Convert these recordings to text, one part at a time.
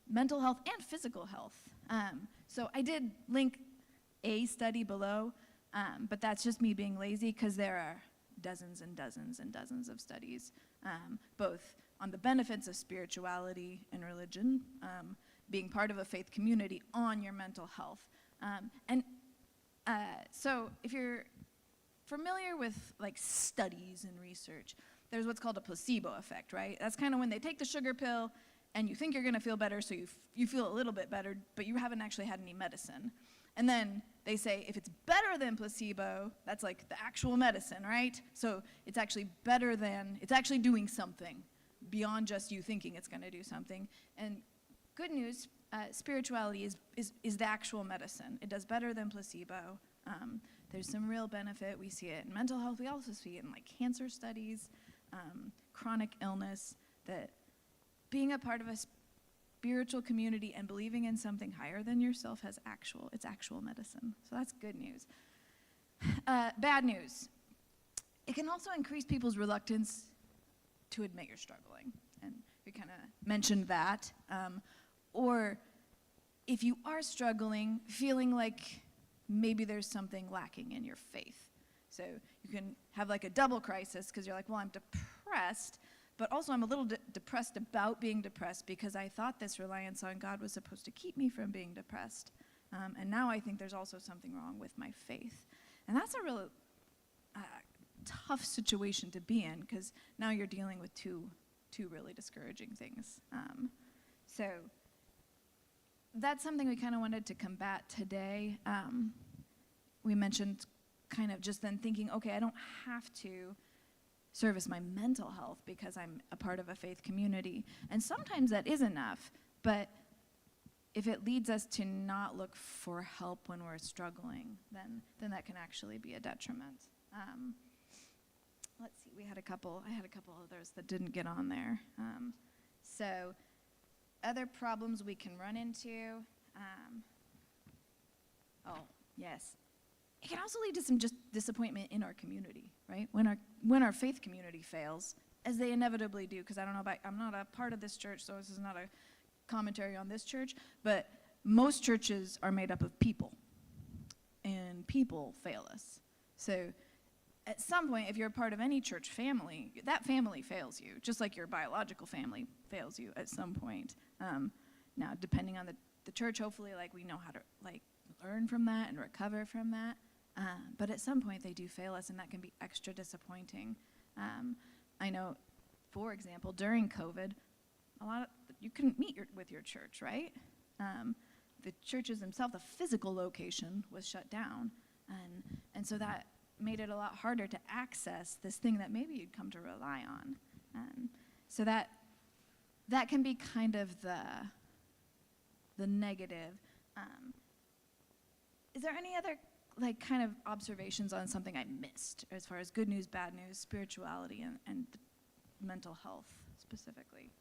mental health, and physical health. So I did link a study below, but that's just me being lazy because there are dozens and dozens and dozens of studies, both on the benefits of spirituality and religion, being part of a faith community on your mental health. So if you're familiar with like studies and research, there's what's called a placebo effect, right? That's kind of when they take the sugar pill and you think you're gonna feel better, so you feel a little bit better, but you haven't actually had any medicine. And then they say if it's better than placebo, that's like the actual medicine, right? So it's actually better than, it's actually doing something beyond just you thinking it's gonna do something. And good news, spirituality is the actual medicine. It does better than placebo. There's some real benefit. We see it in mental health. We also see it in like cancer studies, chronic illness, that being a part of a spiritual community and believing in something higher than yourself has it's actual medicine. So that's good news. Bad news. It can also increase people's reluctance to admit you're struggling. And we kind of mentioned that. Or if you are struggling, feeling like maybe there's something lacking in your faith. So you can have like a double crisis because you're like, well, I'm depressed, but also I'm a little depressed about being depressed because I thought this reliance on God was supposed to keep me from being depressed. And now I think there's also something wrong with my faith. And that's a real tough situation to be in because now you're dealing with two really discouraging things. So that's something we kind of wanted to combat today. We mentioned kind of just then thinking, okay, I don't have to service my mental health because I'm a part of a faith community. And sometimes that is enough, but if it leads us to not look for help when we're struggling, then that can actually be a detriment. Let's see, I had a couple others that didn't get on there. So other problems we can run into, yes. It can also lead to some just disappointment in our community, right? When our faith community fails, as they inevitably do, because I'm not a part of this church, so this is not a commentary on this church, but most churches are made up of people, and people fail us. So at some point, if you're a part of any church family, that family fails you, just like your biological family fails you at some point. Now, depending on the church, hopefully, like we know how to like learn from that and recover from that. But at some point, they do fail us, and that can be extra disappointing. I know, for example, during COVID, you couldn't meet with your church, right? The churches themselves, the physical location was shut down, and so that made it a lot harder to access this thing that maybe you'd come to rely on. So that can be kind of the negative. Is there any other like kind of observations on something I missed as far as good news, bad news, spirituality, and mental health specifically?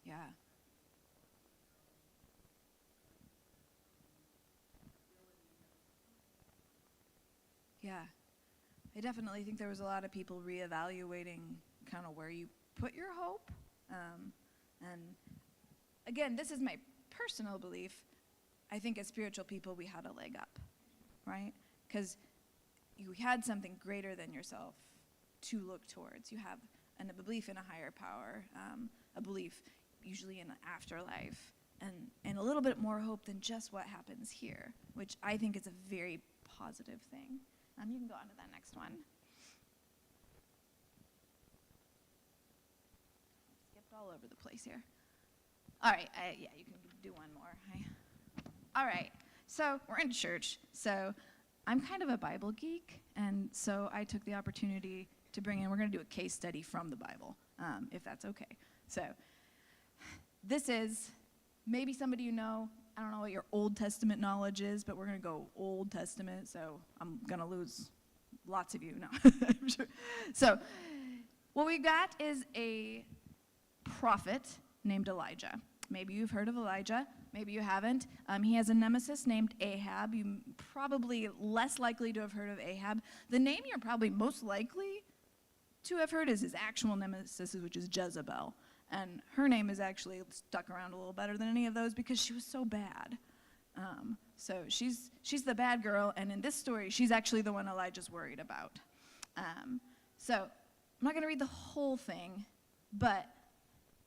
Yeah. Yeah. I definitely think there was a lot of people reevaluating kind of where you put your hope. And again, this is my personal belief. I think as spiritual people, we had a leg up, right? Because you had something greater than yourself to look towards. You have a belief in a higher power, a belief usually in an afterlife, and a little bit more hope than just what happens here, which I think is a very positive thing. You can go on to that next one. Skipped all over the place here. All right, yeah, you can do one more. All right, so we're in church, so I'm kind of a Bible geek, and so I took the opportunity to bring in, we're going to do a case study from the Bible, if that's okay. So this is, maybe somebody you know, I don't know what your Old Testament knowledge is, but we're going to go Old Testament, so I'm going to lose lots of you know. I'm sure. So what we got is a prophet named Elijah. Maybe you've heard of Elijah. Maybe you haven't. He has a nemesis named Ahab. You're probably less likely to have heard of Ahab. The name you're probably most likely to have heard is his actual nemesis, which is Jezebel. And her name is actually stuck around a little better than any of those because she was so bad. So she's the bad girl, and in this story, she's actually the one Elijah's worried about. So I'm not going to read the whole thing, but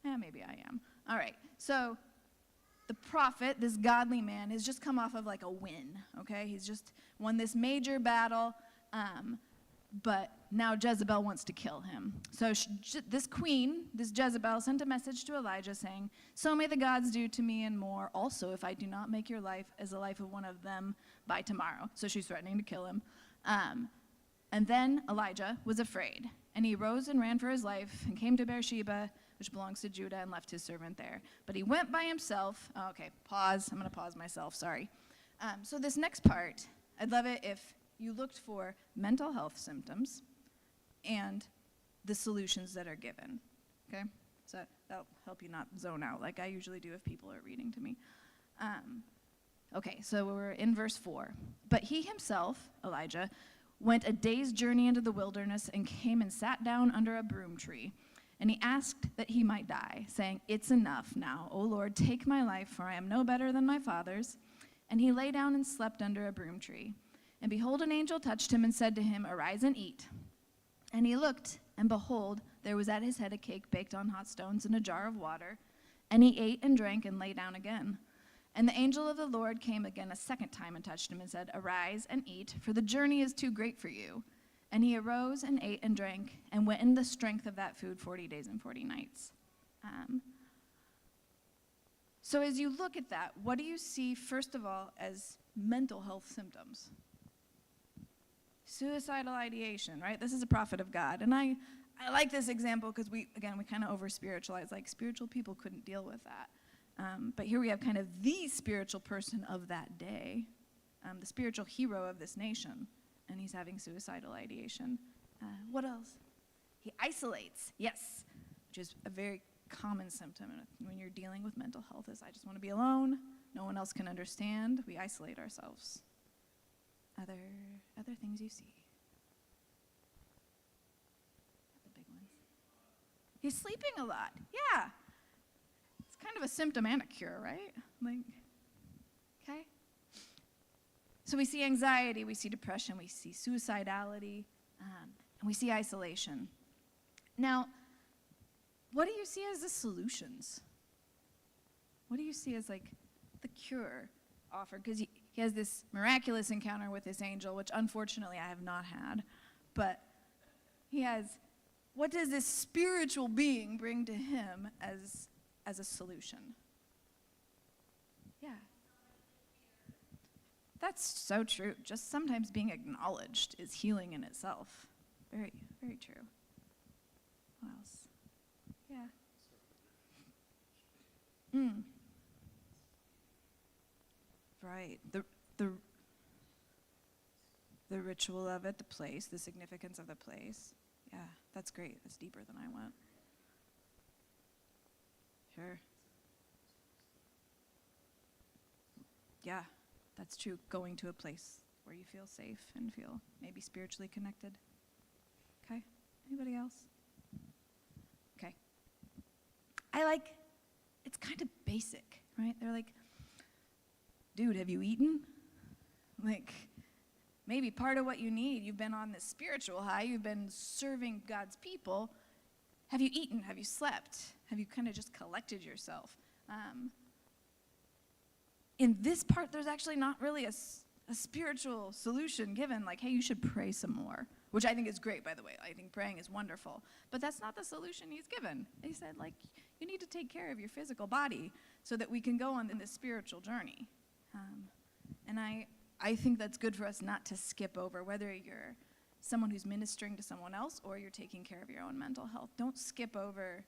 maybe I am. All right, so the prophet, this godly man, has just come off of like a win, okay? He's just won this major battle, but now Jezebel wants to kill him. So this queen, this Jezebel, sent a message to Elijah saying, "So may the gods do to me and more, also if I do not make your life as the life of one of them by tomorrow." So she's threatening to kill him. And then Elijah was afraid, and he rose and ran for his life and came to Beersheba, which belongs to Judah, and left his servant there. But he went by himself. Oh, okay, pause. I'm going to pause myself. Sorry. So this next part, I'd love it if you looked for mental health symptoms and the solutions that are given, okay? So that'll help you not zone out like I usually do if people are reading to me. Okay, so we're in verse 4. "But he himself," Elijah, "went a day's journey into the wilderness and came and sat down under a broom tree. And he asked that he might die, saying, 'It's enough now, O Lord, take my life, for I am no better than my fathers.' And he lay down and slept under a broom tree. And behold, an angel touched him and said to him, 'Arise and eat.' And he looked, and behold, there was at his head a cake baked on hot stones and a jar of water. And he ate and drank and lay down again. And the angel of the Lord came again a second time and touched him and said, 'Arise and eat, for the journey is too great for you.' And he arose and ate and drank and went in the strength of that food 40 days and 40 nights. So as you look at that, what do you see, first of all, as mental health symptoms? Suicidal ideation, right? This is a prophet of God. And I like this example because we kind of over-spiritualize. Like, spiritual people couldn't deal with that. But here we have kind of the spiritual person of that day, the spiritual hero of this nation, and he's having suicidal ideation. What else? He isolates, yes, which is a very common symptom when you're dealing with mental health is I just want to be alone. No one else can understand. We isolate ourselves. Other things you see. The big ones. He's sleeping a lot. Yeah. It's kind of a symptom and a cure, right? Like, okay. So we see anxiety, we see depression, we see suicidality, and we see isolation. Now, what do you see as the solutions? What do you see as like the cure offered? Because he has this miraculous encounter with this angel, which unfortunately I have not had. But what does this spiritual being bring to him as a solution? Yeah. That's so true. Just sometimes being acknowledged is healing in itself. Very, very true. What else? Yeah. Right. The ritual of it, the place, the significance of the place. Yeah, that's great. That's deeper than I went. Sure. Yeah, that's true. Going to a place where you feel safe and feel maybe spiritually connected. Okay. Anybody else? Okay. It's kind of basic, right? They're like, dude, have you eaten? Like, maybe part of what you need, you've been on this spiritual high, you've been serving God's people. Have you eaten? Have you slept? Have you kind of just collected yourself? In this part, there's actually not really a spiritual solution given, like, hey, you should pray some more, which I think is great, by the way. I think praying is wonderful. But that's not the solution he's given. He said, like, you need to take care of your physical body so that we can go on this spiritual journey. And I think that's good for us not to skip over, whether you're someone who's ministering to someone else or you're taking care of your own mental health. Don't skip over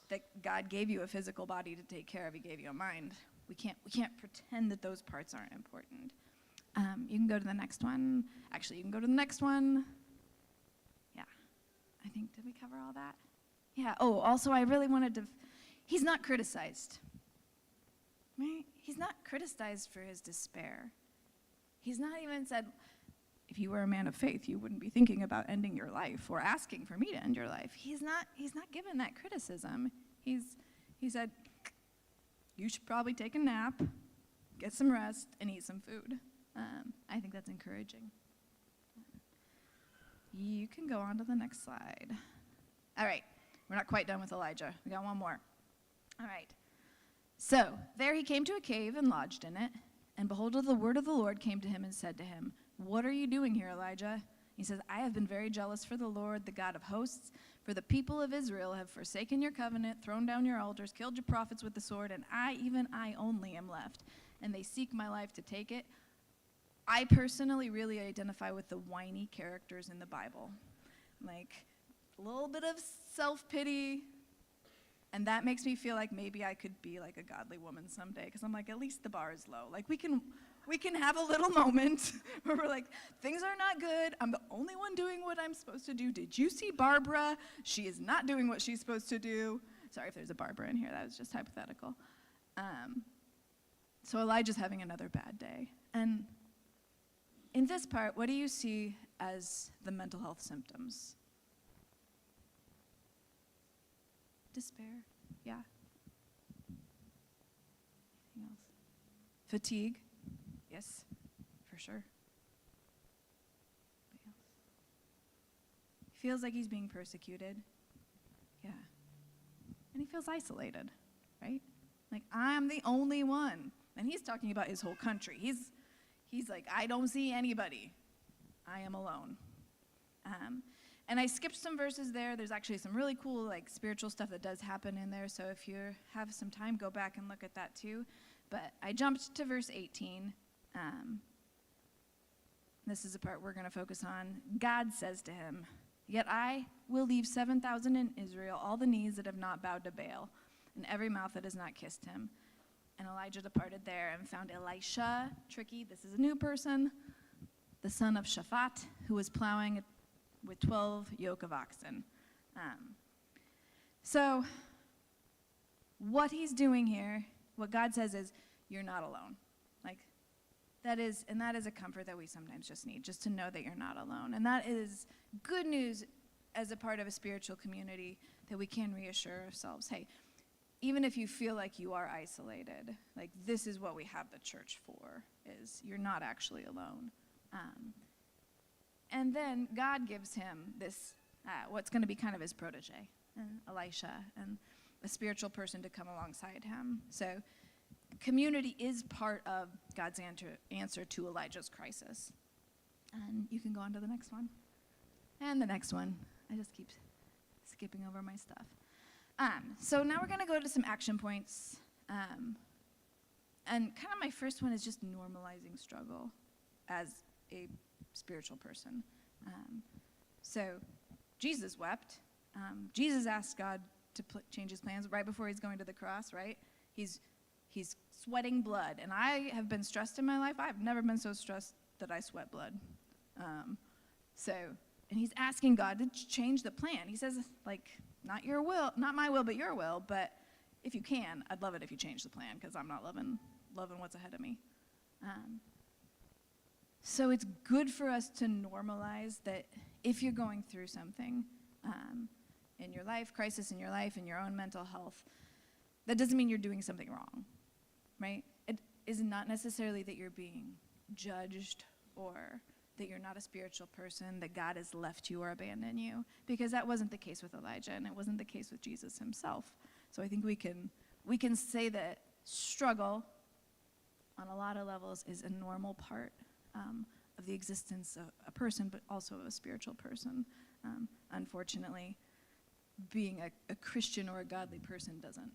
that God gave you a physical body to take care of. He gave you a mind. We can't pretend that those parts aren't important. You can go to the next one. Actually, you can go to the next one. Yeah, I think, did we cover all that? Yeah, oh, also I really wanted to, he's not criticized, right? He's not criticized for his despair. He's not even said, if you were a man of faith, you wouldn't be thinking about ending your life or asking for me to end your life. He's not given that criticism. He said, you should probably take a nap, get some rest, and eat some food. I think that's encouraging. You can go on to the next slide. All right, we're not quite done with Elijah. We got one more. All right. So there he came to a cave and lodged in it. And behold, the word of the Lord came to him and said to him, what are you doing here, Elijah? He says, I have been very jealous for the Lord, the God of hosts, for the people of Israel have forsaken your covenant, thrown down your altars, killed your prophets with the sword, and even I only am left. And they seek my life to take it. I personally really identify with the whiny characters in the Bible. Like, a little bit of self-pity, and that makes me feel like maybe I could be like a godly woman someday, because I'm like, at least the bar is low. Like, we can have a little moment where we're like, things are not good. I'm the only one doing what I'm supposed to do. Did you see Barbara? She is not doing what she's supposed to do. Sorry if there's a Barbara in here. That was just hypothetical. So Elijah's having another bad day. And in this part, what do you see as the mental health symptoms? Despair, yeah. Anything else? Fatigue, yes, for sure. Anything else? Feels like he's being persecuted, yeah. And he feels isolated, right? Like, I'm the only one. And he's talking about his whole country. He's like, I don't see anybody. I am alone. And I skipped some verses there. There's actually some really cool, like, spiritual stuff that does happen in there. So if you have some time, go back and look at that too. But I jumped to verse 18. This is the part we're going to focus on. God says to him, yet I will leave 7,000 in Israel, all the knees that have not bowed to Baal, and every mouth that has not kissed him. And Elijah departed there and found Elisha, tricky, this is a new person, the son of Shaphat, who was plowing with 12 yoke of oxen. So what he's doing here, what God says is, you're not alone. Like, that is a comfort that we sometimes just need, just to know that you're not alone. And that is good news as a part of a spiritual community, that we can reassure ourselves, hey, even if you feel like you are isolated, like, this is what we have the church for, is you're not actually alone. And then God gives him this, what's going to be kind of his protege, Elisha, and a spiritual person to come alongside him. So community is part of God's answer to Elijah's crisis. And you can go on to the next one. And the next one. I just keep skipping over my stuff. So now we're going to go to some action points. And kind of my first one is just normalizing struggle as a spiritual person. So Jesus wept. Jesus asked God to change his plans right before he's going to the cross, right? He's sweating blood. And I have been stressed in my life. I've never been so stressed that I sweat blood. And he's asking God to change the plan. He says, like, not your will, not my will, but your will. But if you can, I'd love it if you change the plan, because I'm not loving what's ahead of me. So it's good for us to normalize that if you're going through something in your life, crisis in your life, in your own mental health, that doesn't mean you're doing something wrong, right? It is not necessarily that you're being judged or that you're not a spiritual person, that God has left you or abandoned you, because that wasn't the case with Elijah, and it wasn't the case with Jesus himself. So I think we can say that struggle on a lot of levels is a normal part of the existence of a person, but also of a spiritual person. Unfortunately, being a Christian or a godly person doesn't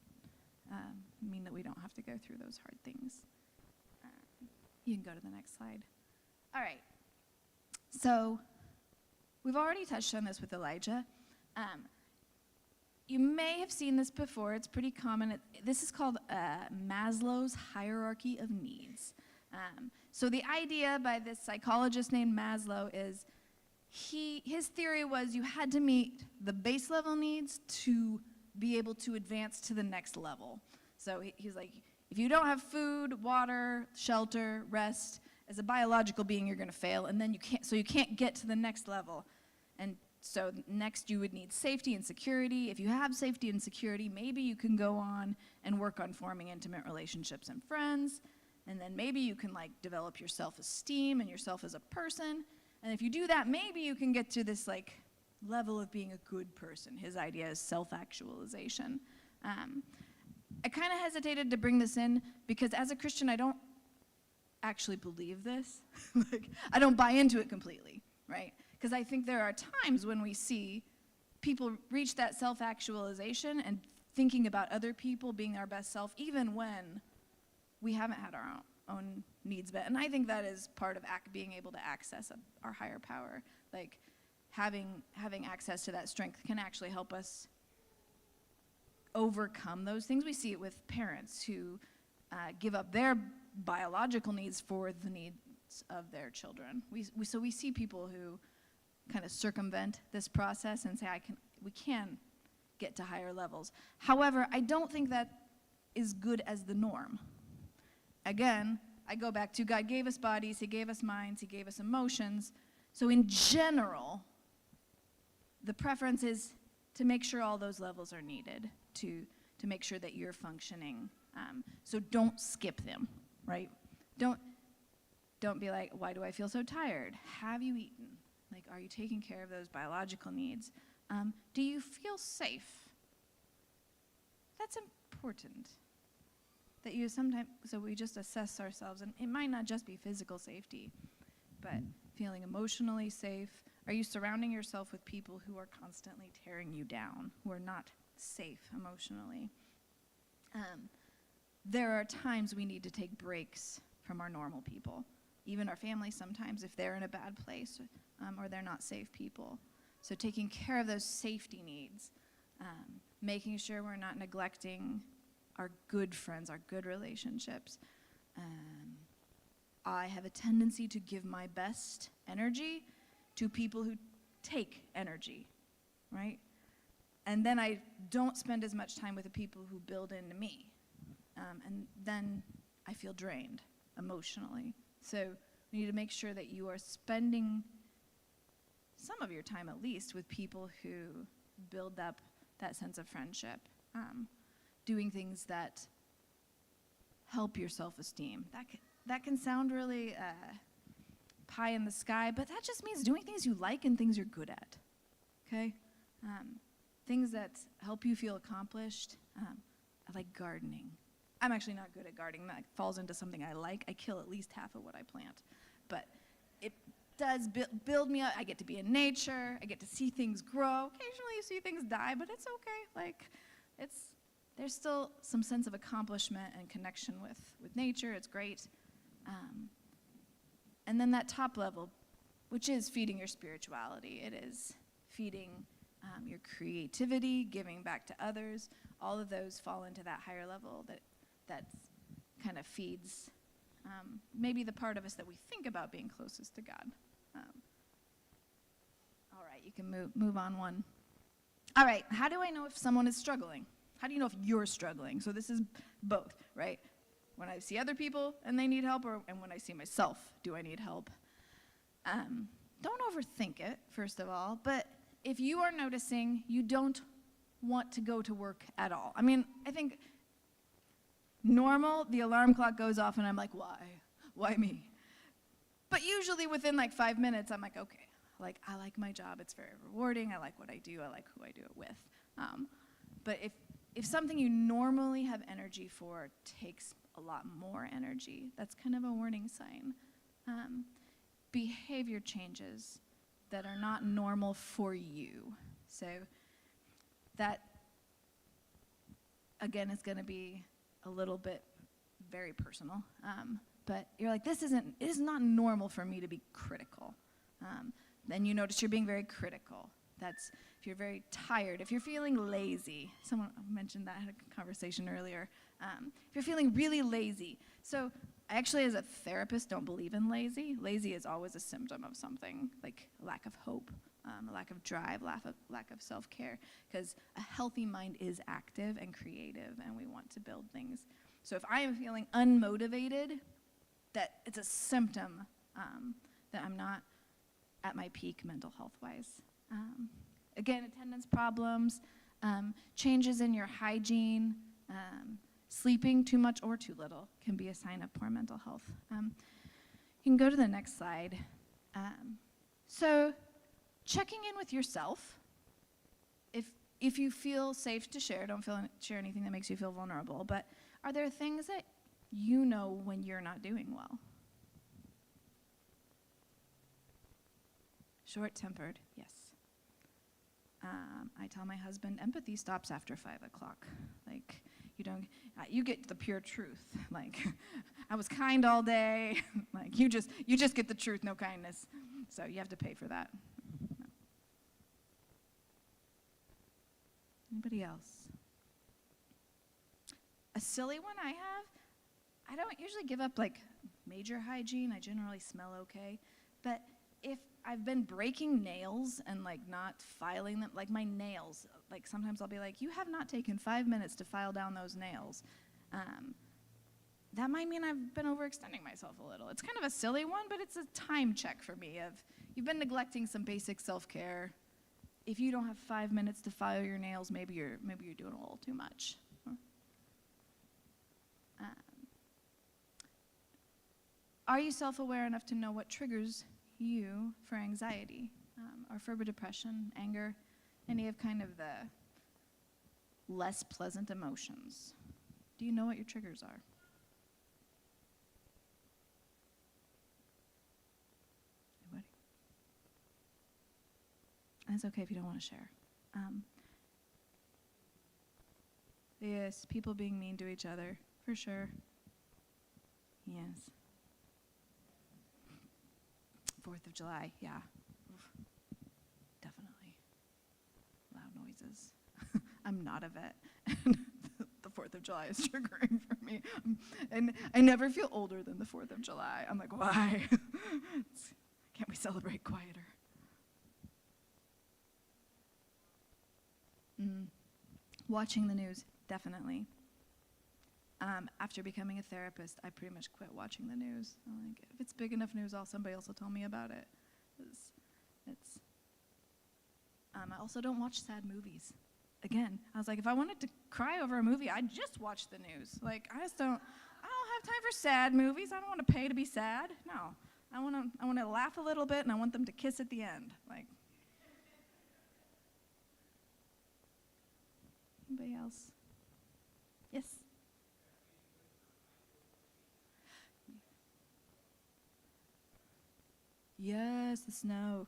mean that we don't have to go through those hard things. You can go to the next slide. All right. So we've already touched on this with Elijah. You may have seen this before. It's pretty common. This is called Maslow's hierarchy of needs. So the idea by this psychologist named Maslow is his theory was you had to meet the base level needs to be able to advance to the next level. So he's like, if you don't have food, water, shelter, rest, as a biological being, you're going to fail, and then you can't get to the next level. And so next you would need safety and security. If you have safety and security, maybe you can go on and work on forming intimate relationships and friends, and then maybe you can like develop your self-esteem and yourself as a person. And if you do that, maybe you can get to this like level of being a good person. His idea is self-actualization. I kind of hesitated to bring this in because as a Christian, I don't actually believe this. Like, I don't buy into it completely, right? Because I think there are times when we see people reach that self-actualization and thinking about other people being our best self, even when we haven't had our own needs met. And I think that is part of being able to access our higher power. Like, having access to that strength can actually help us overcome those things. We see it with parents who give up their biological needs for the needs of their children. So we see people who kind of circumvent this process and say, we can get to higher levels. However, I don't think that is good as the norm. Again, I go back to God gave us bodies, he gave us minds, he gave us emotions. So in general, the preference is to make sure all those levels are needed to make sure that you're functioning. So don't skip them, right? Don't be like, why do I feel so tired? Have you eaten? Like, are you taking care of those biological needs? Do you feel safe? That's important. That you sometimes, so we just assess ourselves, and it might not just be physical safety, but feeling emotionally safe. Are you surrounding yourself with people who are constantly tearing you down, who are not safe emotionally? There are times we need to take breaks from our normal people, even our family sometimes if they're in a bad place or they're not safe people. So taking care of those safety needs, making sure we're not neglecting our good friends, our good relationships. I have a tendency to give my best energy to people who take energy, right? And then I don't spend as much time with the people who build into me. And then I feel drained emotionally. So we need to make sure that you are spending some of your time at least with people who build up that sense of friendship, doing things that help your self-esteem. That can sound really pie in the sky, but that just means doing things you like and things you're good at, okay? Things that help you feel accomplished. I like gardening. I'm actually not good at gardening. That falls into something I like. I kill at least half of what I plant. But it does build me up. I get to be in nature. I get to see things grow. Occasionally you see things die, but it's okay. Like, there's still some sense of accomplishment and connection with nature. It's great. And then that top level, which is feeding your spirituality. It is feeding your creativity, giving back to others. All of those fall into that higher level that kind of feeds maybe the part of us that we think about being closest to God. All right, you can move on one. All right, how do I know if someone is struggling? How do you know if you're struggling? So this is both, right? When I see other people and they need help, and when I see myself, do I need help? Don't overthink it, first of all, but if you are noticing you don't want to go to work at all. I mean, I think normal, the alarm clock goes off and I'm like, why? Why me? But usually within like 5 minutes, I'm like, okay, like I like my job, it's very rewarding, I like what I do, I like who I do it with. But if something you normally have energy for takes a lot more energy, that's kind of a warning sign. Behavior changes that are not normal for you. So that, again, is going to be a little bit very personal. But you're like, it is not normal for me to be critical. Then you notice you're being very critical. That's if you're very tired, if you're feeling lazy. Someone mentioned that, I had a conversation earlier. If you're feeling really lazy. So I actually, as a therapist, don't believe in lazy. Lazy is always a symptom of something, like a lack of hope, a lack of drive, lack of self-care, because a healthy mind is active and creative, and we want to build things. So if I am feeling unmotivated, that it's a symptom that I'm not at my peak mental health-wise. Again, attendance problems, changes in your hygiene, sleeping too much or too little can be a sign of poor mental health. You can go to the next slide. So checking in with yourself. If you feel safe to share, don't share anything that makes you feel vulnerable, but are there things that you know when you're not doing well? Short-tempered, yes. I tell my husband, empathy stops after 5 o'clock. Like, you get the pure truth. Like, I was kind all day. Like, you just get the truth, no kindness. So you have to pay for that. No. Anybody else? A silly one I have, I don't usually give up like major hygiene. I generally smell okay. But if I've been breaking nails and like not filing them, like my nails, like sometimes I'll be like, you have not taken 5 minutes to file down those nails. That might mean I've been overextending myself a little. It's kind of a silly one, but it's a time check for me of you've been neglecting some basic self-care. If you don't have 5 minutes to file your nails, maybe you're doing a little too much. Are you self-aware enough to know what triggers you for anxiety or for depression, anger, any of kind of the less pleasant emotions? Do you know what your triggers are? Anybody? And it's okay if you don't want to share. Yes, people being mean to each other, for sure. Yes. 4th of July, yeah. Oof. Definitely. Loud noises. I'm not a vet. The 4th of July is triggering for me. And I never feel older than the 4th of July. I'm like, why? Can't we celebrate quieter? Watching the news, definitely. After becoming a therapist, I pretty much quit watching the news. I'm like, if it's big enough news, somebody else will tell me about it. I also don't watch sad movies. Again, I was like, if I wanted to cry over a movie, I'd just watch the news. Like, I don't have time for sad movies. I don't want to pay to be sad. No, I want to laugh a little bit, and I want them to kiss at the end. Like, anybody else? Yes. Yes, the snow.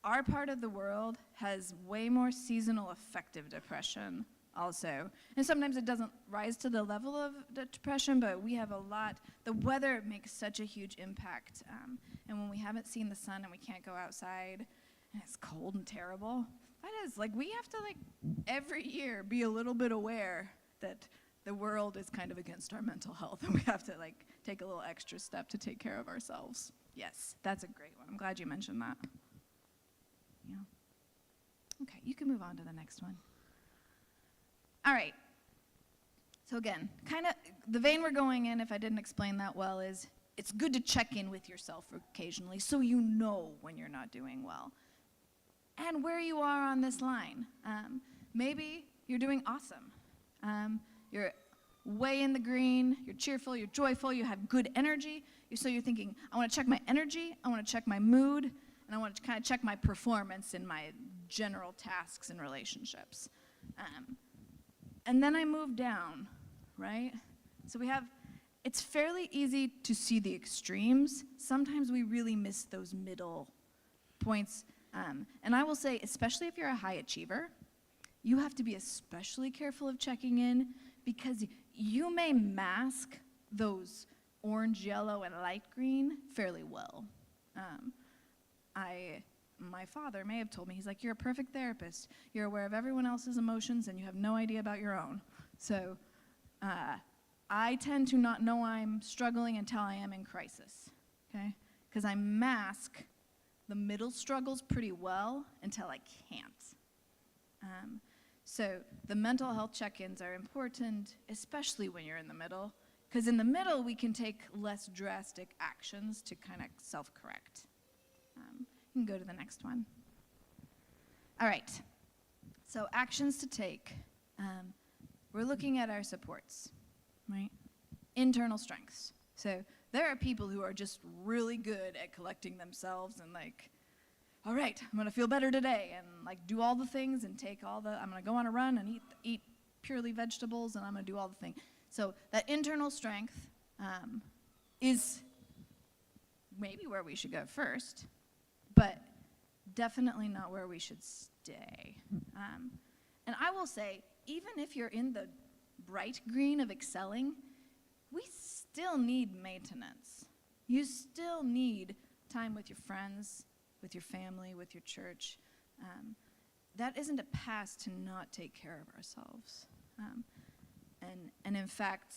Our part of the world has way more seasonal affective depression also. And sometimes it doesn't rise to the level of depression, but we have a lot. The weather makes such a huge impact. And when we haven't seen the sun and we can't go outside, and it's cold and terrible, that is, like, we have to, like, every year be a little bit aware that the world is kind of against our mental health, and we have to, like, take a little extra step to take care of ourselves. Yes, that's a great one. I'm glad you mentioned that. Yeah. Okay, you can move on to the next one. All right. So again, kind of the vein we're going in, if I didn't explain that well, is it's good to check in with yourself occasionally so you know when you're not doing well and where you are on this line. Maybe you're doing awesome. You're way in the green, you're cheerful, you're joyful, you have good energy. So you're thinking, I want to check my energy, I want to check my mood, and I want to kind of check my performance in my general tasks and relationships. And then I move down, right? So it's fairly easy to see the extremes. Sometimes we really miss those middle points. And I will say, especially if you're a high achiever, you have to be especially careful of checking in because you may mask those orange, yellow, and light green fairly well. my father may have told me, he's like, you're a perfect therapist. You're aware of everyone else's emotions and you have no idea about your own. So I tend to not know I'm struggling until I am in crisis, okay? Because I mask the middle struggles pretty well until I can't. So the mental health check-ins are important, especially when you're in the middle, because in the middle we can take less drastic actions to kind of self-correct. You can go to the next one. All right, so actions to take. We're looking at our supports, right? Internal strengths. So there are people who are just really good at collecting themselves and like, all right, I'm gonna feel better today and like do all the things and take all the, I'm gonna go on a run and eat purely vegetables and I'm gonna do all the things. So that internal strength is maybe where we should go first, but definitely not where we should stay. And I will say, even if you're in the bright green of excelling, we still need maintenance. You still need time with your friends, with your family, with your church. That isn't a pass to not take care of ourselves. And in fact,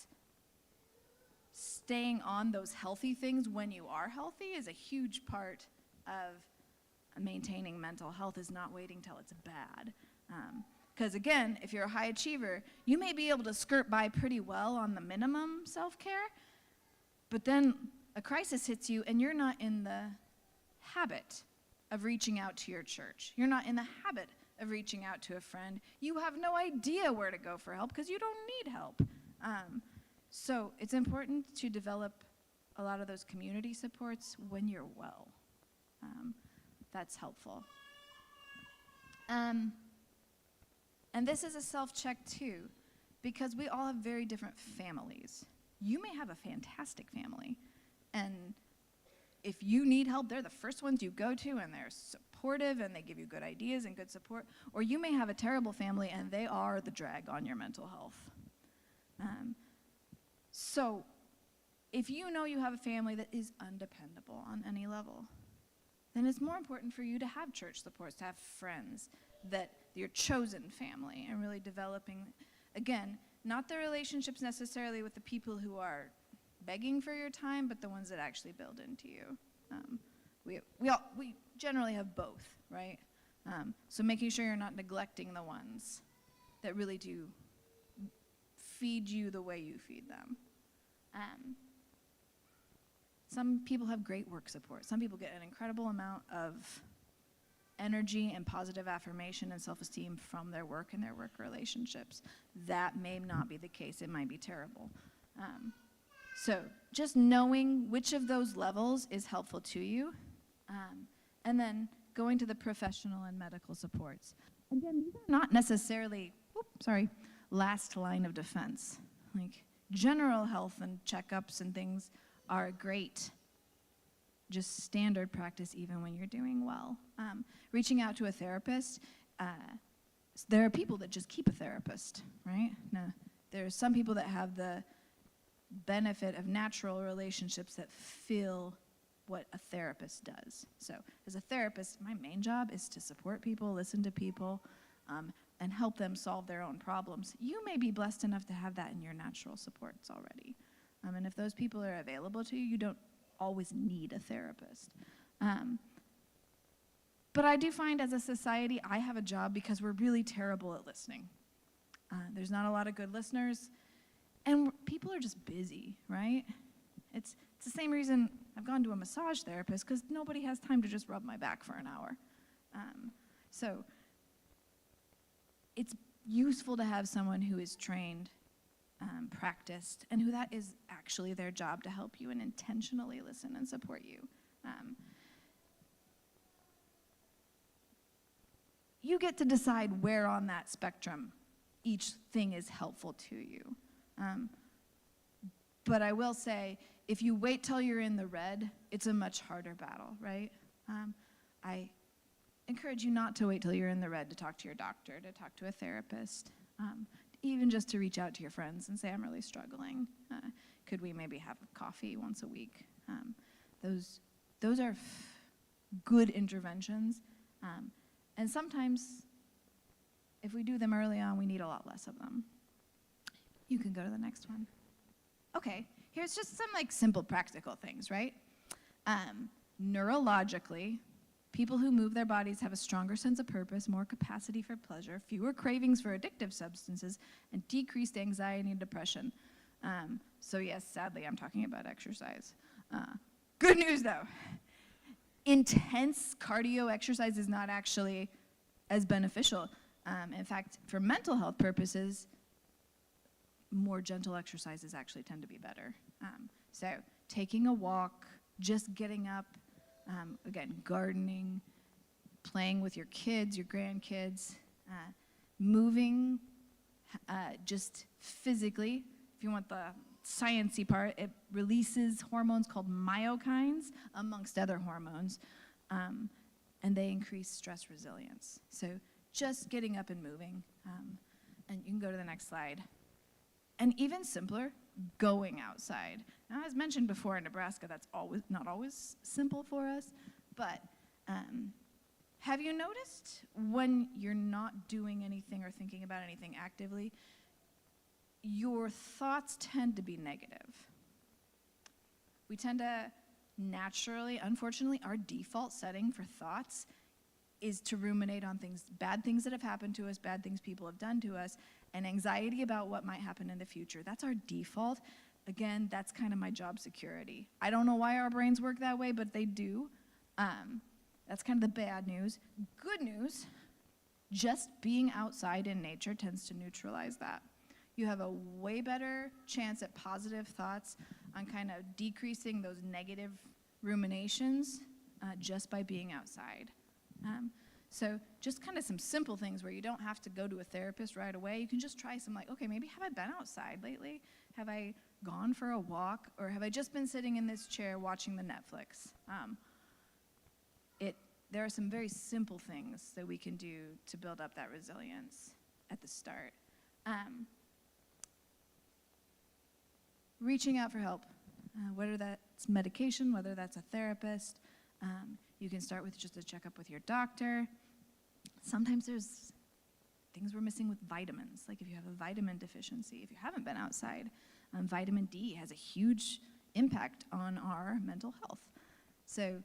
staying on those healthy things when you are healthy is a huge part of maintaining mental health, is not waiting till it's bad. Because again, if you're a high achiever, you may be able to skirt by pretty well on the minimum self-care, but then a crisis hits you and you're not in the habit of reaching out to your church. You're not in the habit of reaching out to a friend. You have no idea where to go for help because you don't need help. So it's important to develop a lot of those community supports when you're well. That's helpful. And this is a self-check too, because we all have very different families. You may have a fantastic family, and if you need help, they're the first ones you go to, and they're supportive, and they give you good ideas and good support. Or you may have a terrible family, and they are the drag on your mental health. So if you know you have a family that is undependable on any level, then it's more important for you to have church supports, to have friends, that your chosen family, and really developing, again, not the relationships necessarily with the people who are begging for your time, but the ones that actually build into you. We generally have both, right? So making sure you're not neglecting the ones that really do feed you the way you feed them. Some people have great work support. Some people get an incredible amount of energy and positive affirmation and self-esteem from their work and their work relationships. That may not be the case. It might be terrible. So just knowing which of those levels is helpful to you, and then going to the professional and medical supports. Again, these are not necessarily, last line of defense. Like general health and checkups and things are great, just standard practice even when you're doing well. Reaching out to a therapist, there are people that just keep a therapist, right? Now, there's some people that have the benefit of natural relationships that fill what a therapist does. So as a therapist, my main job is to support people, listen to people, and help them solve their own problems. You may be blessed enough to have that in your natural supports already. And if those people are available to you, you don't always need a therapist. But I do find as a society, I have a job because we're really terrible at listening. There's not a lot of good listeners, and people are just busy, right? It's the same reason I've gone to a massage therapist, because nobody has time to just rub my back for an hour. So it's useful to have someone who is trained, practiced, and who that is actually their job to help you and intentionally listen and support you. You get to decide where on that spectrum each thing is helpful to you. But I will say, if you wait till you're in the red, it's a much harder battle, right? I encourage you not to wait till you're in the red to talk to your doctor, to talk to a therapist, even just to reach out to your friends and say, I'm really struggling. Could we maybe have coffee once a week? Those are good interventions And sometimes, if we do them early on, we need a lot less of them. You can go to the next one. Okay, here's just some like simple practical things, right? Neurologically, people who move their bodies have a stronger sense of purpose, more capacity for pleasure, fewer cravings for addictive substances, and decreased anxiety and depression. So yes, sadly, I'm talking about exercise. Good news though. Intense cardio exercise is not actually as beneficial. In fact, for mental health purposes, more gentle exercises actually tend to be better. So taking a walk, just getting up, again, gardening, playing with your kids, your grandkids, moving just physically. If you want the sciencey part, it releases hormones called myokines, amongst other hormones, and they increase stress resilience. So just getting up and moving, and you can go to the next slide. And even simpler, going outside. Now, as mentioned before, in Nebraska, that's not always simple for us, but have you noticed when you're not doing anything or thinking about anything actively, your thoughts tend to be negative? We tend to naturally, unfortunately, our default setting for thoughts is to ruminate on things, bad things that have happened to us, bad things people have done to us, and anxiety about what might happen in the future. That's our default. Again, that's kind of my job security. I don't know why our brains work that way, but they do. That's kind of the bad news. Good news, just being outside in nature tends to neutralize that. You have a way better chance at positive thoughts on kind of decreasing those negative ruminations just by being outside. So just kind of some simple things where you don't have to go to a therapist right away. You can just try some okay, maybe have I been outside lately? Have I gone for a walk? Or have I just been sitting in this chair watching the Netflix? There are some very simple things that we can do to build up that resilience at the start. Reaching out for help, whether that's medication, whether that's a therapist. You can start with just a checkup with your doctor. Sometimes there's things we're missing with vitamins, like if you have a vitamin deficiency, if you haven't been outside. Vitamin D has a huge impact on our mental health. So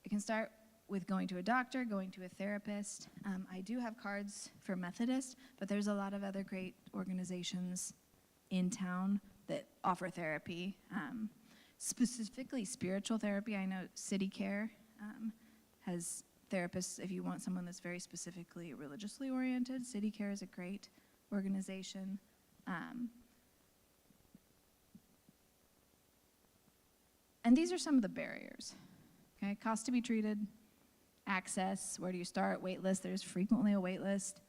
you can start with going to a doctor, going to a therapist. I do have cards for Methodist, but there's a lot of other great organizations in town that offer therapy. Specifically spiritual therapy, I know City Care has therapists if you want someone that's very specifically religiously oriented. City Care is a great organization. And these are some of the barriers. Okay, cost to be treated, access, where do you start, wait list, there's frequently a wait list.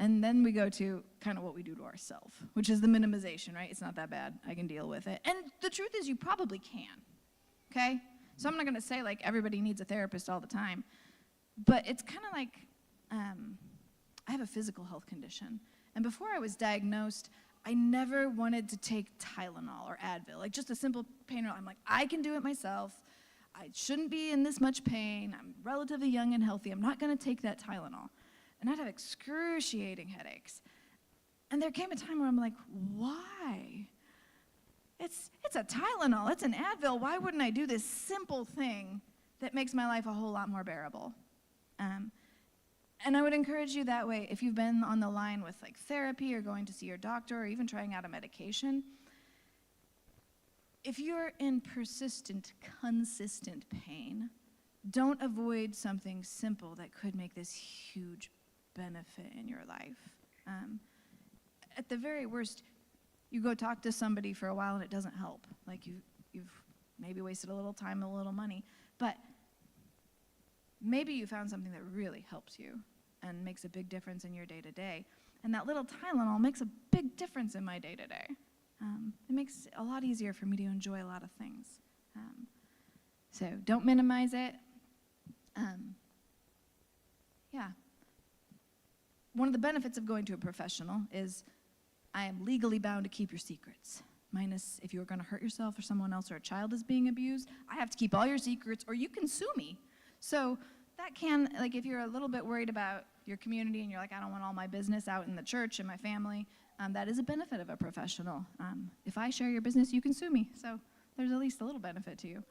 And then we go to kind of what we do to ourselves, which is the minimization, right? It's not that bad, I can deal with it. And the truth is you probably can, okay? So I'm not gonna say everybody needs a therapist all the time, but it's kind of like, I have a physical health condition. And before I was diagnosed, I never wanted to take Tylenol or Advil, just a simple pain relief. I'm like, I can do it myself. I shouldn't be in this much pain. I'm relatively young and healthy. I'm not gonna take that Tylenol. And I'd have excruciating headaches. And there came a time where I'm like, why? It's a Tylenol, it's an Advil. Why wouldn't I do this simple thing that makes my life a whole lot more bearable? And I would encourage you that way, if you've been on the line with therapy or going to see your doctor or even trying out a medication, if you're in persistent, consistent pain, don't avoid something simple that could make this huge benefit in your life. At the very worst, you go talk to somebody for a while and it doesn't help. You've maybe wasted a little time and a little money, but maybe you found something that really helps you and makes a big difference in your day-to-day. And that little Tylenol makes a big difference in my day-to-day. It makes it a lot easier for me to enjoy a lot of things. So don't minimize it. Yeah. One of the benefits of going to a professional is I am legally bound to keep your secrets. minus if you're going to hurt yourself or someone else or a child is being abused, I have to keep all your secrets or you can sue me. So that can, like if you're a little bit worried about your community and you're like, I don't want all my business out in the church and my family, that is a benefit of a professional. If I share your business, you can sue me. So there's at least a little benefit to you.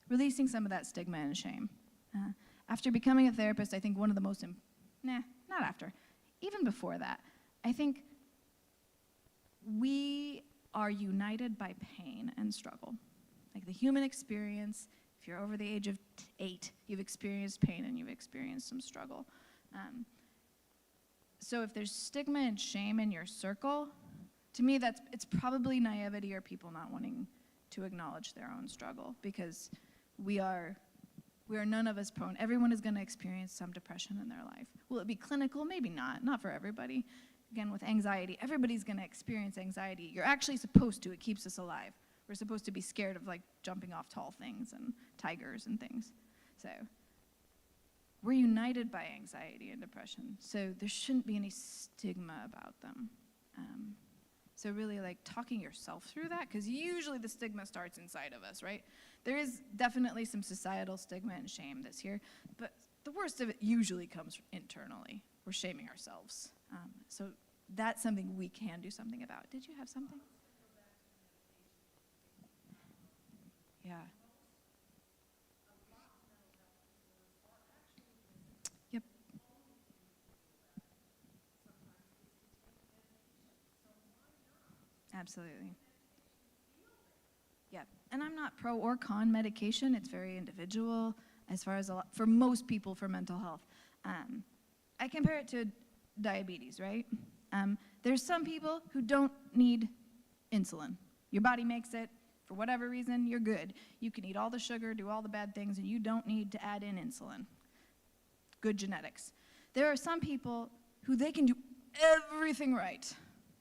Releasing some of that stigma and shame. After becoming a therapist, I think one of the most, not after, even before that, I think we are united by pain and struggle. Like the human experience, if you're over the age of 8, you've experienced pain and you've experienced some struggle. So if there's stigma and shame in your circle, to me it's probably naivety or people not wanting to acknowledge their own struggle, because we are none of us prone. Everyone is going to experience some depression in their life. Will it be clinical? Maybe not for everybody. Again, with anxiety, everybody's going to experience anxiety. You're actually supposed to. It keeps us alive. We're supposed to be scared of like jumping off tall things and tigers and things. So we're united by anxiety and depression. So there shouldn't be any stigma about them. So really like talking yourself through that, because usually the stigma starts inside of us, right? There is definitely some societal stigma and shame that's here, but the worst of it usually comes internally. We're shaming ourselves. So that's something we can do something about. Did you have something? Yeah. Yep. Absolutely. Yeah, and I'm not pro or con medication. It's very individual as far as for most people for mental health. I compare it to diabetes, right? There's some people who don't need insulin. Your body makes it. For whatever reason, you're good. You can eat all the sugar, do all the bad things, and you don't need to add in insulin. Good genetics. There are some people who they can do everything right,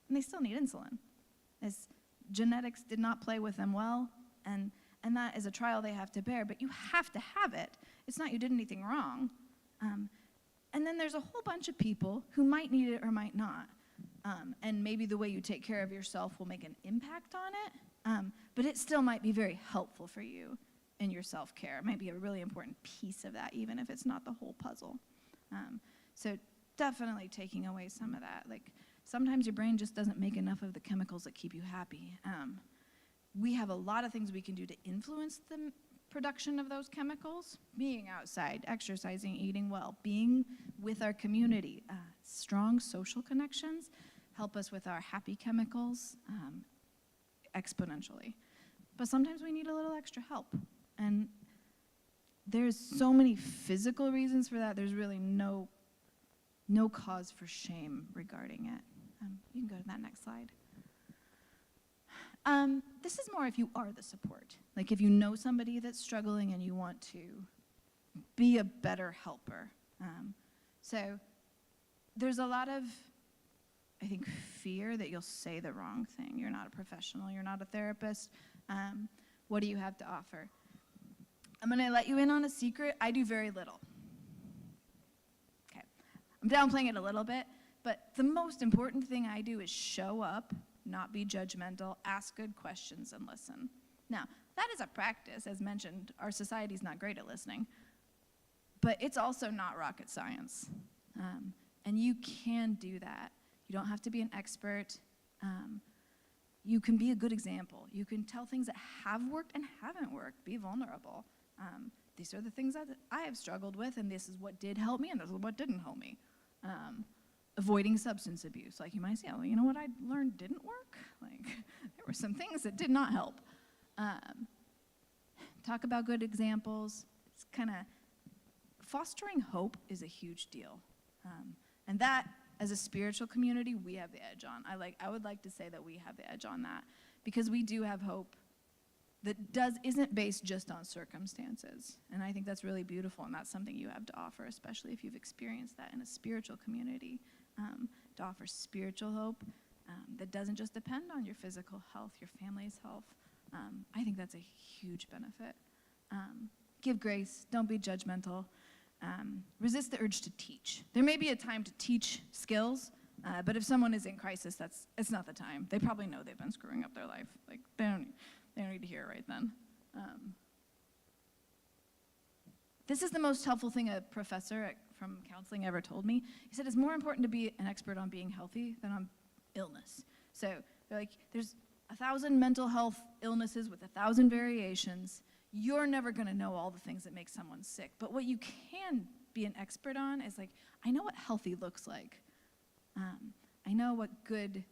and they still need insulin. As genetics did not play with them well, and that is a trial they have to bear, but you have to have it. It's not you did anything wrong. And then there's a whole bunch of people who might need it or might not. And maybe the way you take care of yourself will make an impact on it, but it still might be very helpful for you in your self-care. It might be a really important piece of that, even if it's not the whole puzzle. So definitely taking away some of that. Like sometimes your brain just doesn't make enough of the chemicals that keep you happy. We have a lot of things we can do to influence the production of those chemicals. Being outside, exercising, eating well, being with our community. Strong social connections help us with our happy chemicals exponentially. But sometimes we need a little extra help. And there's so many physical reasons for that. There's really no cause for shame regarding it. You can go to that next slide. This is more if you are the support. Like if you know somebody that's struggling and you want to be a better helper. So there's a lot of, I think, fear that you'll say the wrong thing. You're not a professional. You're not a therapist. What do you have to offer? I'm going to let you in on a secret. I do very little. Okay. I'm downplaying it a little bit, but the most important thing I do is show up, not be judgmental, ask good questions, and listen. Now, that is a practice. As mentioned, our society's not great at listening, but it's also not rocket science. And you can do that. You don't have to be an expert. You can be a good example. You can tell things that have worked and haven't worked. Be vulnerable. These are the things that I have struggled with, and this is what did help me, and this is what didn't help me. Avoiding substance abuse. Like you might say, oh, you know what I learned didn't work? Like there were some things that did not help. Talk about good examples. It's kind of, fostering hope is a huge deal. And that, as a spiritual community, we have the edge on. I would like to say that we have the edge on that, because we do have hope that isn't based just on circumstances. And I think that's really beautiful, and that's something you have to offer, especially if you've experienced that in a spiritual community, to offer spiritual hope that doesn't just depend on your physical health, your family's health. I think that's a huge benefit. Give grace, don't be judgmental. Resist the urge to teach. There may be a time to teach skills, But if someone is in crisis, it's not the time. They probably know they've been screwing up their life. Like, they don't need to hear it right then. This is the most helpful thing a professor from counseling ever told me. He said it's more important to be an expert on being healthy than on illness. So they're like, there's 1,000 mental health illnesses with 1,000 variations. You're never gonna know all the things that make someone sick. But what you can be an expert on is like, I know what healthy looks like. I know what good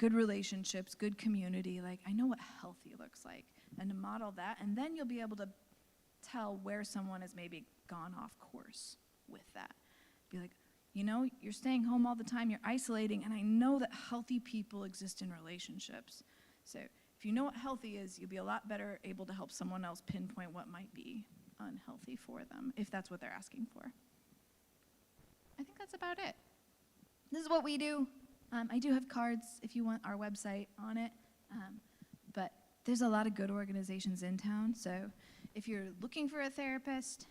relationships, good community, like I know what healthy looks like. And to model that, and then you'll be able to tell where someone has maybe gone off course with that. Be like, you know, you're staying home all the time, you're isolating, and I know that healthy people exist in relationships. So if you know what healthy is, you'll be a lot better able to help someone else pinpoint what might be unhealthy for them, if that's what they're asking for. I think that's about it. This is what we do. I do have cards if you want our website on it, but there's a lot of good organizations in town, so if you're looking for a therapist,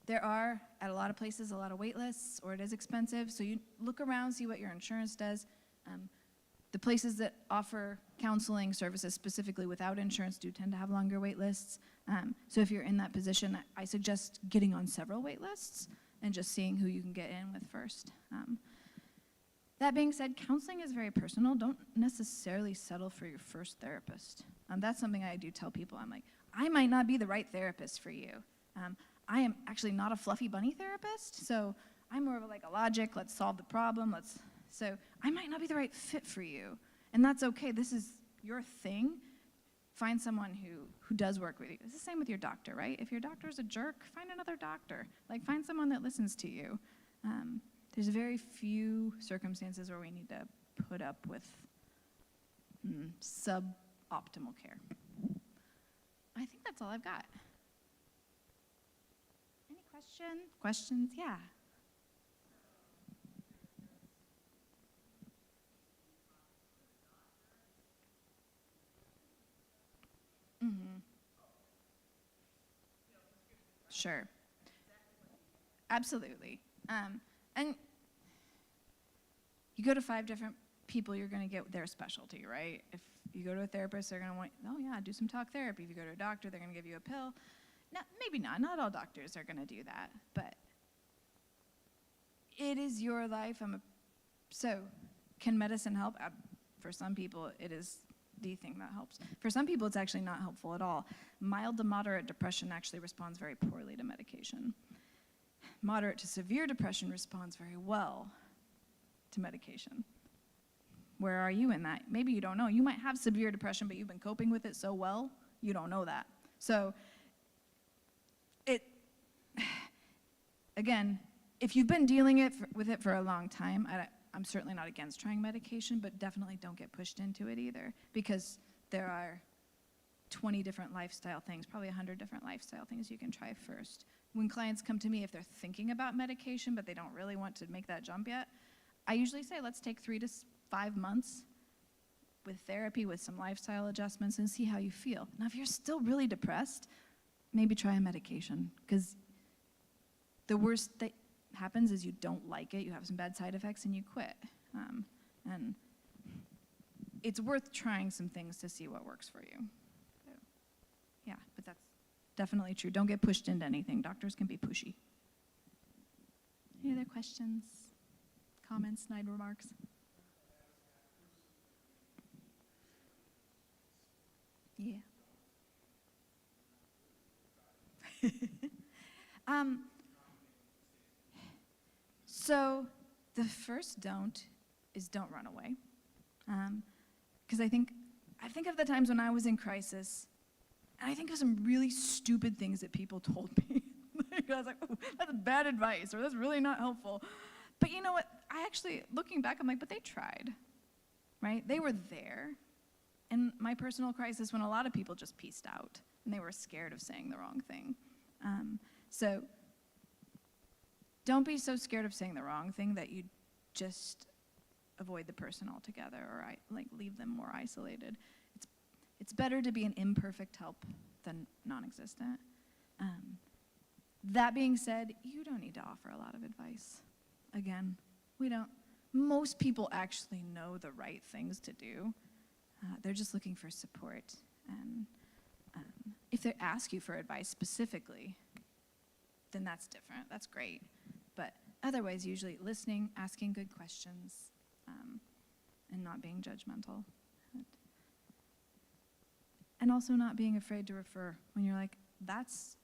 there are, at a lot of places, a lot of wait lists, or it is expensive, so you look around, see what your insurance does. The places that offer counseling services specifically without insurance do tend to have longer wait lists, so if you're in that position, I suggest getting on several wait lists and just seeing who you can get in with first. That being said, counseling is very personal. Don't necessarily settle for your first therapist. That's something I do tell people. I'm like, I might not be the right therapist for you. I am actually not a fluffy bunny therapist, so I'm more of a logic, let's solve the problem, so I might not be the right fit for you. And that's okay, this is your thing. Find someone who does work with you. It's the same with your doctor, right? If your doctor's a jerk, find another doctor. Find someone that listens to you. There's very few circumstances where we need to put up with suboptimal care. I think that's all I've got. Any questions? Yeah. Mm-hmm. Sure. Absolutely. And you go to 5 different people, you're going to get their specialty, right? If you go to a therapist, they're going to want, oh yeah, do some talk therapy. If you go to a doctor, they're going to give you a pill. No, maybe not. Not all doctors are going to do that, but it is your life. So can medicine help? For some people, it is the thing that helps. For some people, it's actually not helpful at all. Mild to moderate depression actually responds very poorly to medication. Moderate to severe depression responds very well to medication. Where are you in that? Maybe you don't know. You might have severe depression, but you've been coping with it so well, you don't know that. So, again, if you've been dealing with it for a long time, I'm certainly not against trying medication, but definitely don't get pushed into it either, because there are 20 different lifestyle things, probably 100 different lifestyle things you can try first. When clients come to me, if they're thinking about medication, but they don't really want to make that jump yet, I usually say, let's take 3 to 5 months with therapy, with some lifestyle adjustments, and see how you feel. Now, if you're still really depressed, maybe try a medication, because the worst that happens is you don't like it, you have some bad side effects, and you quit. And it's worth trying some things to see what works for you. So, yeah, but that's definitely true. Don't get pushed into anything. Doctors can be pushy. Any other questions, comments, snide remarks? Yeah. So the first don't is don't run away. Because I think of the times when I was in crisis, and I think of some really stupid things that people told me. I was like, oh, that's bad advice, or that's really not helpful. But you know what? I actually, looking back, I'm like, but they tried, right? They were there. In my personal crisis, when a lot of people just pieced out, and they were scared of saying the wrong thing. So don't be so scared of saying the wrong thing that you just avoid the person altogether, or leave them more isolated. It's better to be an imperfect help than non-existent. That being said, you don't need to offer a lot of advice. Again, we don't. most people actually know the right things to do. They're just looking for support. And if they ask you for advice specifically, then that's different. That's great. But otherwise, usually listening, asking good questions, and not being judgmental. And also not being afraid to refer when you're like, that's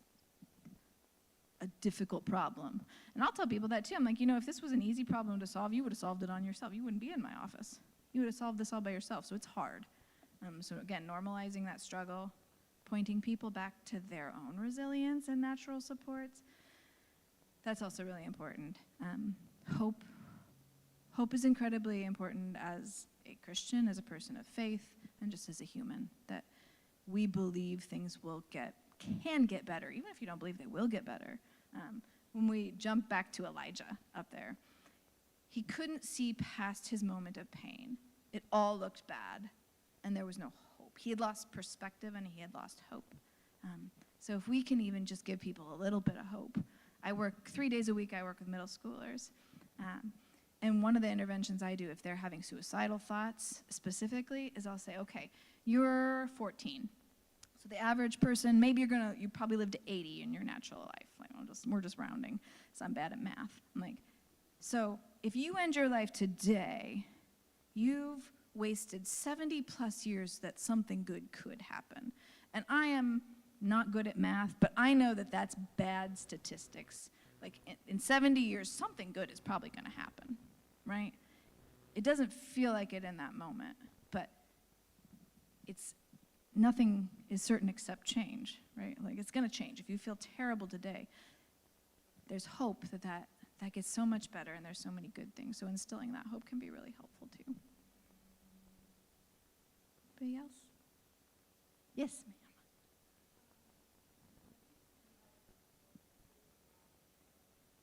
a difficult problem. And I'll tell people that too. I'm like, if this was an easy problem to solve, you would have solved it on yourself. You wouldn't be in my office. You would have solved this all by yourself. So it's hard. So again, normalizing that struggle, pointing people back to their own resilience and natural supports. That's also really important. Hope is incredibly important as a Christian, as a person of faith, and just as a human, that we believe things can get better, even if you don't believe they will get better. When we jump back to Elijah up there, he couldn't see past his moment of pain. It all looked bad, and there was no hope. He had lost perspective, and he had lost hope. So if we can even just give people a little bit of hope. I work 3 days a week, I work with middle schoolers. And one of the interventions I do, if they're having suicidal thoughts specifically, is I'll say, okay, you're 14. So the average person, maybe you probably lived to 80 in your natural life. Like, we're just rounding, so I'm bad at math. I'm like, so if you end your life today, you've wasted 70 plus years that something good could happen. And I am not good at math, but I know that that's bad statistics. Like in 70 years, something good is probably going to happen, right? It doesn't feel like it in that moment, but nothing is certain except change, right? Like it's going to change. If you feel terrible today, there's hope that gets so much better, and there's so many good things. So instilling that hope can be really helpful too. Anybody else? Yes,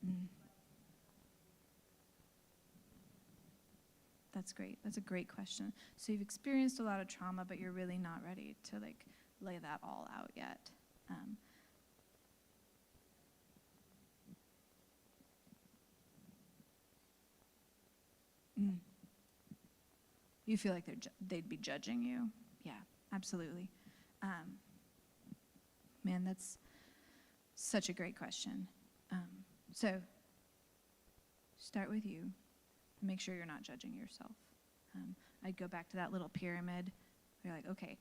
ma'am. That's great. That's a great question. So you've experienced a lot of trauma, but you're really not ready to lay that all out yet. You feel like they'd be judging you? Yeah, absolutely. Man, that's such a great question. So start with you. Make sure you're not judging yourself. I'd go back to that little pyramid. You're like, okay,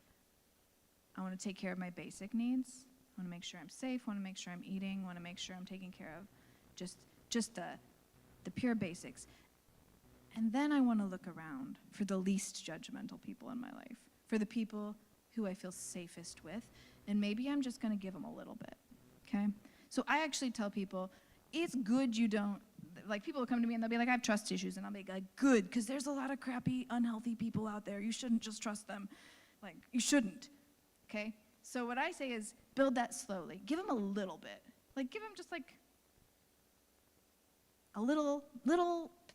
I want to take care of my basic needs. I want to make sure I'm safe. I want to make sure I'm eating. I want to make sure I'm taking care of just the pure basics. And then I want to look around for the least judgmental people in my life, for the people who I feel safest with, and maybe I'm just going to give them a little bit, okay? So I actually tell people, it's good you don't, like people will come to me and they'll be like, I have trust issues, and I'll be like, good, because there's a lot of crappy, unhealthy people out there. You shouldn't just trust them. Like, you shouldn't, okay? So what I say is build that slowly. Give them a little bit. Like, give them just like a little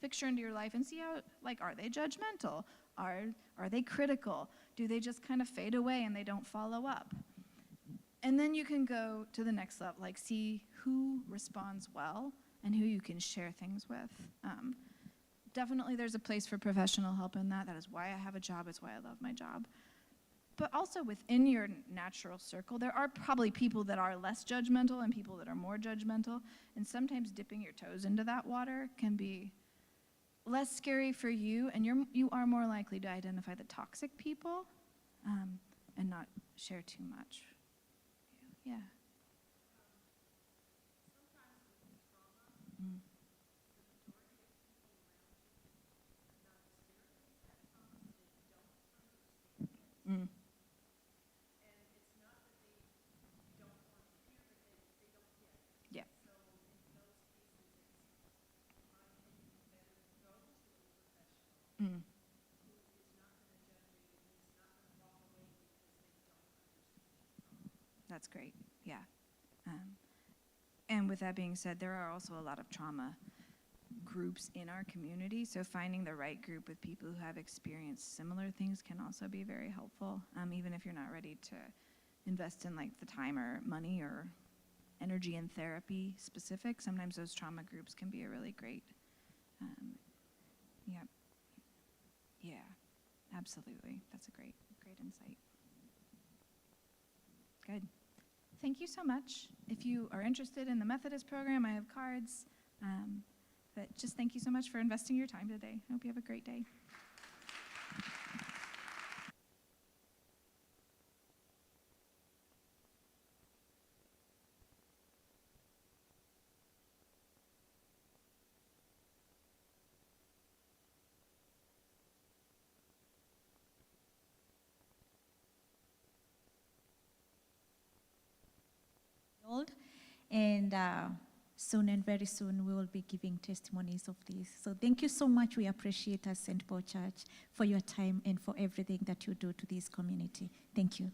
picture into your life and see how, like, are they judgmental? Are they critical? Do they just kind of fade away and they don't follow up? And then you can go to the next level, like see who responds well and who you can share things with. Definitely there's a place for professional help in that. That is why I have a job. It's why I love my job. But also within your natural circle, there are probably people that are less judgmental and people that are more judgmental. And sometimes dipping your toes into that water can be less scary for you, and you are more likely to identify the toxic people and not share too much. Yeah. Mm. Yeah. Mm. That's great. Yeah. And with that being said, there are also a lot of trauma groups in our community, so finding the right group with people who have experienced similar things can also be very helpful, even if you're not ready to invest in like the time or money or energy in therapy specific. Sometimes those trauma groups can be a really great Yep. Yeah, absolutely. That's a great insight. Good. Thank you so much. If you are interested in the Methodist program, I have cards. But just thank you so much for investing your time today. I hope you have a great day. Old, and soon and very soon we will be giving testimonies of this. So thank you so much. We appreciate as St. Paul Church for your time and for everything that you do to this community. Thank you.